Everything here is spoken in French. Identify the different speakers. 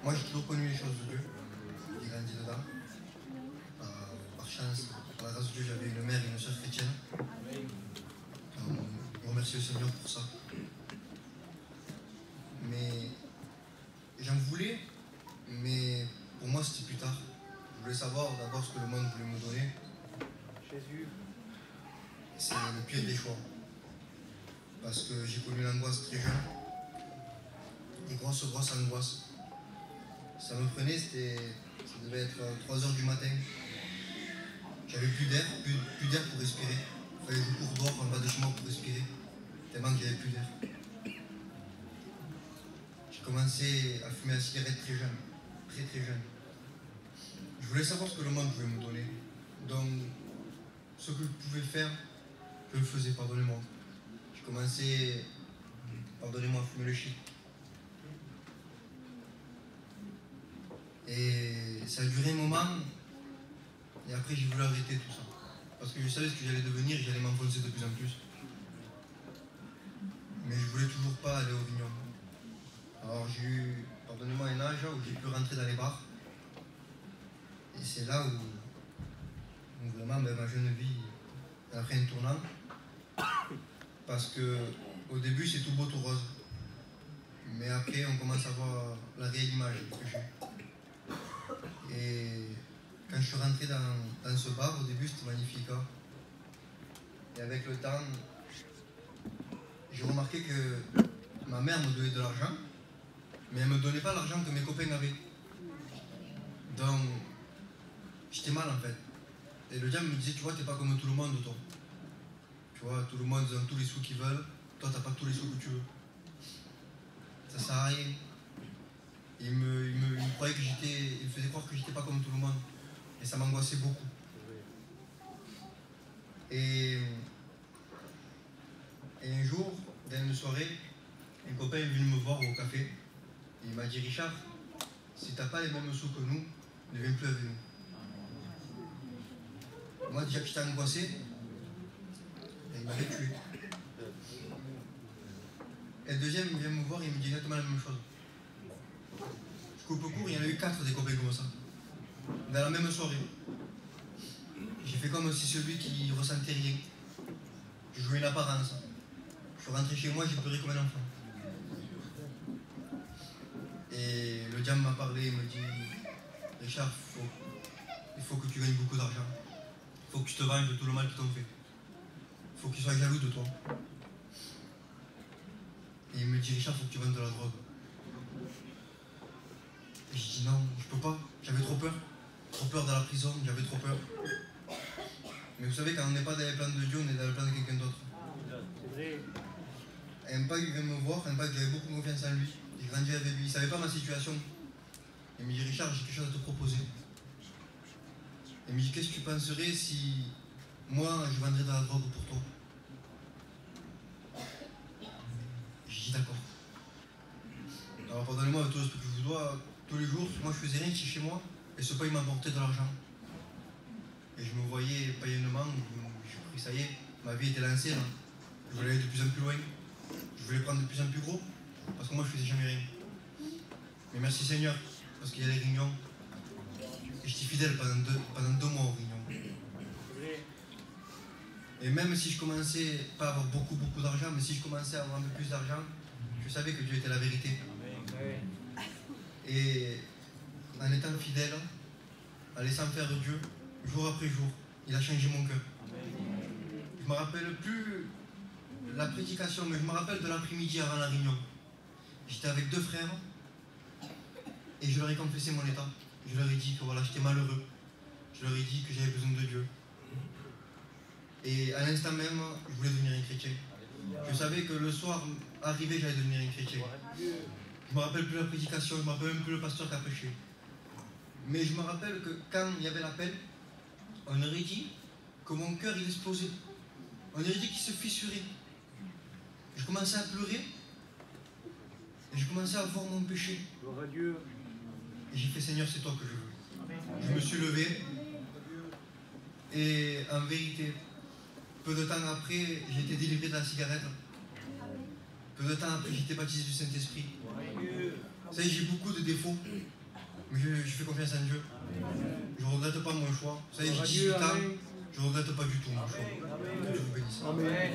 Speaker 1: Moi, j'ai toujours connu les choses de Dieu. J'ai grandi dedans. Par chance, par la grâce de Dieu, j'avais une mère et une soeur chrétienne. Je remercie le Seigneur pour ça. Mais j'en voulais, mais pour moi, c'était plus tard. Je voulais savoir d'abord ce que le monde voulait me donner.
Speaker 2: Jésus.
Speaker 1: C'est le pire des choix. Parce que j'ai connu l'angoisse très jeune. Des grosses angoisses. Ça me prenait, ça devait être 3 h du matin. J'avais plus d'air, plus d'air pour respirer. Il fallait que je cours dehors en bas de chez moi pour respirer. Tellement qu'il n'y avait plus d'air. J'ai commencé à fumer la cigarette très jeune. Très très jeune. Je voulais savoir ce que le monde pouvait me donner. Donc, ce que je pouvais faire, je le faisais, pardonnez-moi. J'ai commencé, pardonnez-moi, à fumer le shit. Et ça a duré un moment, et après j'ai voulu arrêter tout ça. Parce que je savais ce que j'allais devenir et j'allais m'enfoncer de plus en plus. Mais je voulais toujours pas aller au vignon. Alors j'ai eu, pardonnez-moi, un âge où j'ai pu rentrer dans les bars. Et c'est là où vraiment ma jeune vie a pris un tournant. Parce que au début c'est tout beau, tout rose. Mais après on commence à voir la réelle image que j'ai. Et quand je suis rentré dans ce bar, au début c'était magnifique. Hein. Et avec le temps, j'ai remarqué que ma mère me donnait de l'argent, mais elle ne me donnait pas l'argent que mes copains avaient. Donc, j'étais mal en fait. Et le diable me disait, tu vois, t'es pas comme tout le monde, toi. Tu vois, tout le monde a tous les sous qu'ils veulent, toi t'as pas tous les sous que tu veux. Ça sert à rien. Il me croyait que il me faisait croire que j'étais pas comme tout le monde. Et ça m'angoissait beaucoup. Et un jour, dans une soirée, un copain est venu me voir au café. Et il m'a dit, Richard, si t'as pas les mêmes sous que nous, ne viens plus avec nous. Moi déjà que j'étais angoissé, et il m'avait tué. Et le deuxième, il vient me voir et il me dit exactement la même chose. Je coupe court, il y en a eu 4 des copains comme ça. Dans la même soirée. J'ai fait comme si celui qui ressentait rien. Je jouais une apparence. Je suis rentré chez moi, j'ai pleuré comme un enfant. Et le diable m'a parlé, il me dit, Richard, il faut que tu gagnes beaucoup d'argent. Il faut que tu te venges de tout le mal qu'ils t'ont fait. Il faut qu'ils soient jaloux de toi. Et il me dit, Richard, il faut que tu vendes de la drogue. Et je dis non, je peux pas, j'avais trop peur. Trop peur dans la prison, j'avais trop peur. Mais vous savez, quand on n'est pas dans les plans de Dieu, on est dans le plan de quelqu'un d'autre.
Speaker 2: C'est vrai.
Speaker 1: Un pas, il vient me voir, un pas, j'avais beaucoup confiance en lui. J'ai grandi avec lui, il ne savait pas ma situation. Il me dit, Richard, j'ai quelque chose à te proposer. Il me dit, qu'est-ce que tu penserais si moi, je vendrais de la drogue pour toi? J'ai dit, d'accord. Alors, pardonnez-moi, avec tout le respect que je vous dois, tous les jours, moi, je faisais rien, j'étais chez moi, et ce pas, il m'apportait de l'argent. Et je me voyais païennement, j'ai pris, ça y est, ma vie était lancée, là. Je voulais aller de plus en plus loin. Je voulais prendre de plus en plus gros, parce que moi, je faisais jamais rien. Mais merci Seigneur, parce qu'il y a les réunions. Et j'étais fidèle pendant deux mois aux réunions. Et même si je commençais pas à avoir beaucoup d'argent, mais si je commençais à avoir un peu plus d'argent, je savais que Dieu était la vérité. Et en étant fidèle, en laissant faire Dieu, jour après jour, il a changé mon cœur. Je ne me rappelle plus la prédication, mais je me rappelle de l'après-midi avant la réunion. J'étais avec 2 frères et je leur ai confessé mon état. Je leur ai dit que voilà, j'étais malheureux. Je leur ai dit que j'avais besoin de Dieu. Et à l'instant même, je voulais devenir un chrétien. Je savais que le soir arrivé, j'allais devenir un chrétien. Je ne me rappelle plus la prédication, je ne me rappelle même plus le pasteur qui a prêché. Mais je me rappelle que quand il y avait l'appel, on aurait dit que mon cœur il explosait. On aurait dit qu'il se fissurait. Je commençais à pleurer et je commençais à voir mon péché.
Speaker 2: Gloire à Dieu.
Speaker 1: Et j'ai fait, Seigneur, c'est toi que je veux. Je me suis levé et en vérité, peu de temps après, j'ai été délivré de la cigarette. Peu de temps après, j'ai été baptisé du Saint-Esprit. Vous savez, j'ai beaucoup de défauts, mais je fais confiance en Dieu. Je ne regrette pas mon choix. Vous savez, j'ai 18 ans, je ne regrette pas du tout mon choix. Que Dieu vous bénisse.
Speaker 2: Amen.